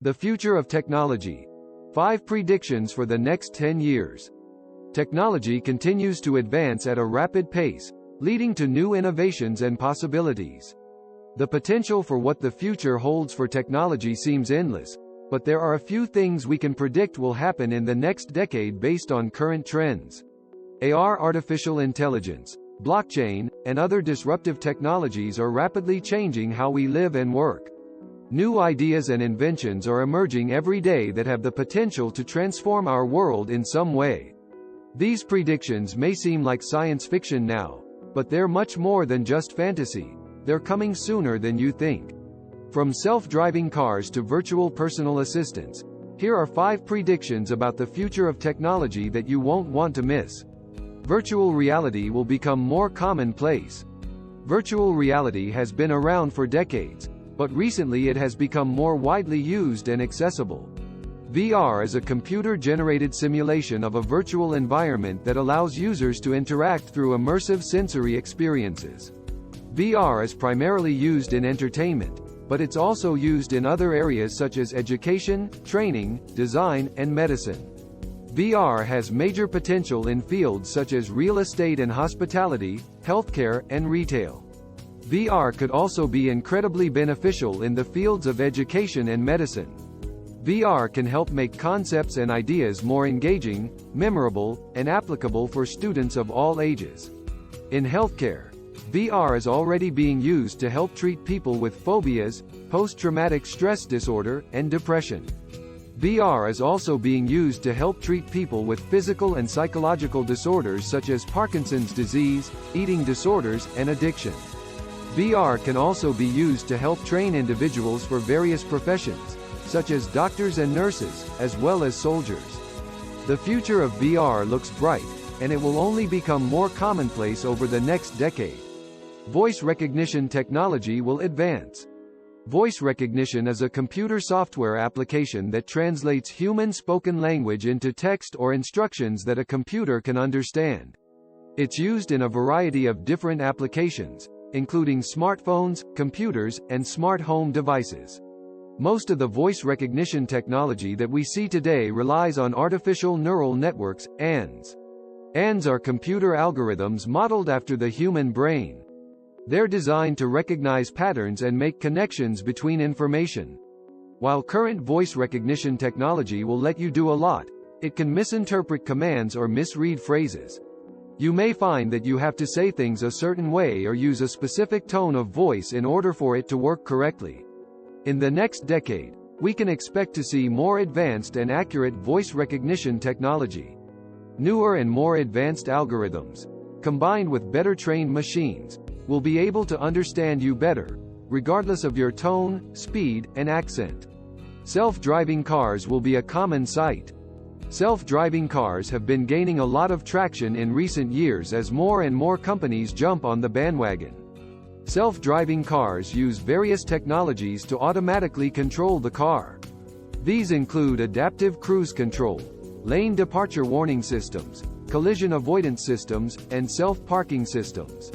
The future of technology. 5 predictions for the next 10 years. Technology continues to advance at a rapid pace, leading to new innovations and possibilities. The potential for what the future holds for technology seems endless, but there are a few things we can predict will happen in the next decade based on current trends. AR, artificial intelligence, blockchain, and other disruptive technologies are rapidly changing how we live and work. New ideas and inventions are emerging every day that have the potential to transform our world in some way. These predictions may seem like science fiction now, but they're much more than just fantasy. They're coming sooner than you think. From self-driving cars to virtual personal assistants, here are 5 predictions about the future of technology that you won't want to miss. Virtual reality will become more commonplace. Virtual reality has been around for decades, but recently it has become more widely used and accessible. VR is a computer-generated simulation of a virtual environment that allows users to interact through immersive sensory experiences. VR is primarily used in entertainment, but it's also used in other areas such as education, training, design, and medicine. VR has major potential in fields such as real estate and hospitality, healthcare, and retail. VR could also be incredibly beneficial in the fields of education and medicine. VR can help make concepts and ideas more engaging, memorable, and applicable for students of all ages. In healthcare, VR is already being used to help treat people with phobias, post-traumatic stress disorder, and depression. VR is also being used to help treat people with physical and psychological disorders such as Parkinson's disease, eating disorders, and addiction. VR can also be used to help train individuals for various professions, such as doctors and nurses, as well as soldiers. The future of VR looks bright, and it will only become more commonplace over the next decade. Voice recognition technology will advance. Voice recognition is a computer software application that translates human spoken language into text or instructions that a computer can understand. It's used in a variety of different applications, including smartphones, computers, and smart home devices. Most of the voice recognition technology that we see today relies on artificial neural networks, ANNs. ANNs are computer algorithms modeled after the human brain. They're designed to recognize patterns and make connections between information. While current voice recognition technology will let you do a lot, it can misinterpret commands or misread phrases. You may find that you have to say things a certain way or use a specific tone of voice in order for it to work correctly. In the next decade, we can expect to see more advanced and accurate voice recognition technology. Newer and more advanced algorithms, combined with better trained machines, will be able to understand you better, regardless of your tone, speed, and accent. Self-driving cars will be a common sight. Self-driving cars have been gaining a lot of traction in recent years as more and more companies jump on the bandwagon. Self-driving cars use various technologies to automatically control the car. These include adaptive cruise control, lane departure warning systems, collision avoidance systems, and self-parking systems.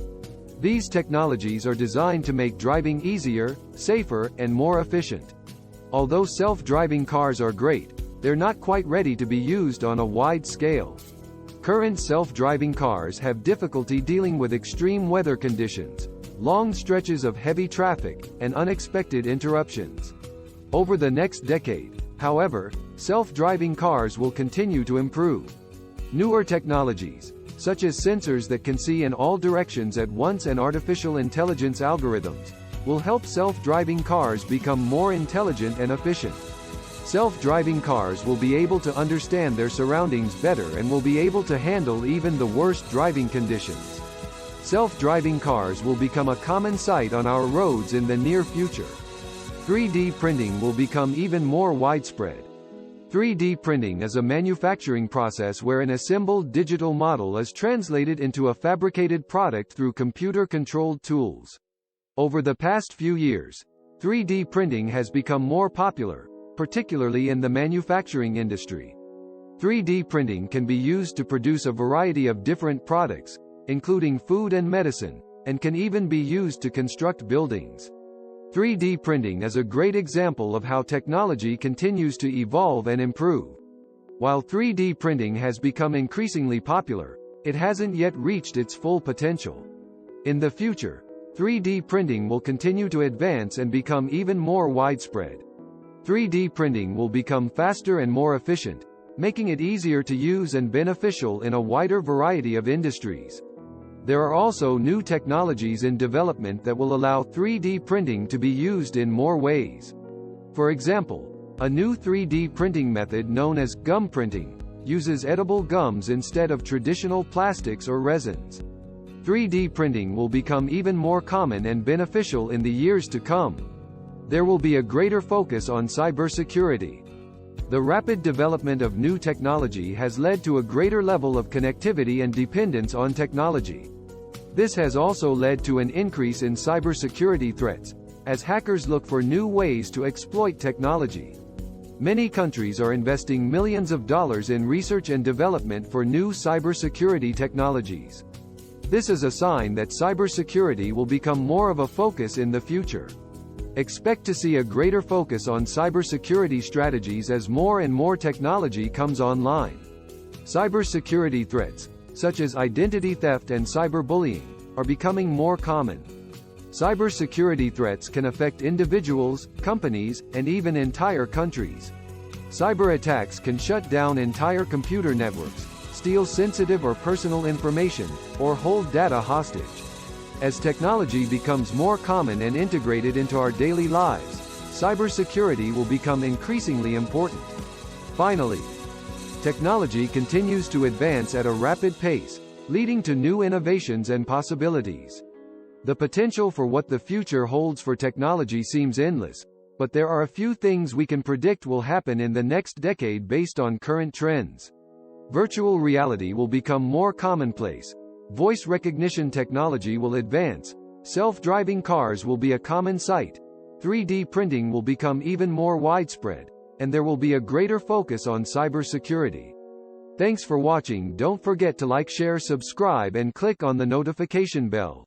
These technologies are designed to make driving easier, safer, and more efficient. Although self-driving cars are great, they're not quite ready to be used on a wide scale. Current self-driving cars have difficulty dealing with extreme weather conditions, long stretches of heavy traffic, and unexpected interruptions. Over the next decade, however, self-driving cars will continue to improve. Newer technologies, such as sensors that can see in all directions at once and artificial intelligence algorithms, will help self-driving cars become more intelligent and efficient. Self-driving cars will be able to understand their surroundings better and will be able to handle even the worst driving conditions. Self-driving cars will become a common sight on our roads in the near future. 3D printing will become even more widespread. 3D printing is a manufacturing process where an assembled digital model is translated into a fabricated product through computer-controlled tools. Over the past few years, 3D printing has become more popular, particularly in the manufacturing industry. 3D printing can be used to produce a variety of different products, including food and medicine, and can even be used to construct buildings. 3D printing is a great example of how technology continues to evolve and improve. While 3D printing has become increasingly popular, it hasn't yet reached its full potential. In the future, 3D printing will continue to advance and become even more widespread. 3D printing will become faster and more efficient, making it easier to use and beneficial in a wider variety of industries. There are also new technologies in development that will allow 3D printing to be used in more ways. For example, a new 3D printing method known as gum printing uses edible gums instead of traditional plastics or resins. 3D printing will become even more common and beneficial in the years to come. There will be a greater focus on cybersecurity. The rapid development of new technology has led to a greater level of connectivity and dependence on technology. This has also led to an increase in cybersecurity threats, as hackers look for new ways to exploit technology. Many countries are investing millions of dollars in research and development for new cybersecurity technologies. This is a sign that cybersecurity will become more of a focus in the future. Expect to see a greater focus on cybersecurity strategies as more and more technology comes online. Cybersecurity threats, such as identity theft and cyberbullying, are becoming more common. Cybersecurity threats can affect individuals, companies, and even entire countries. Cyber attacks can shut down entire computer networks, steal sensitive or personal information, or hold data hostage. As technology becomes more common and integrated into our daily lives, cybersecurity will become increasingly important. Finally, technology continues to advance at a rapid pace, leading to new innovations and possibilities. The potential for what the future holds for technology seems endless, but there are a few things we can predict will happen in the next decade based on current trends. Virtual reality will become more commonplace. Voice recognition technology will advance. Self-driving cars will be a common sight. 3D printing will become even more widespread, and there will be a greater focus on cybersecurity. Thanks for watching. Don't forget to like, share, subscribe, and click on the notification bell.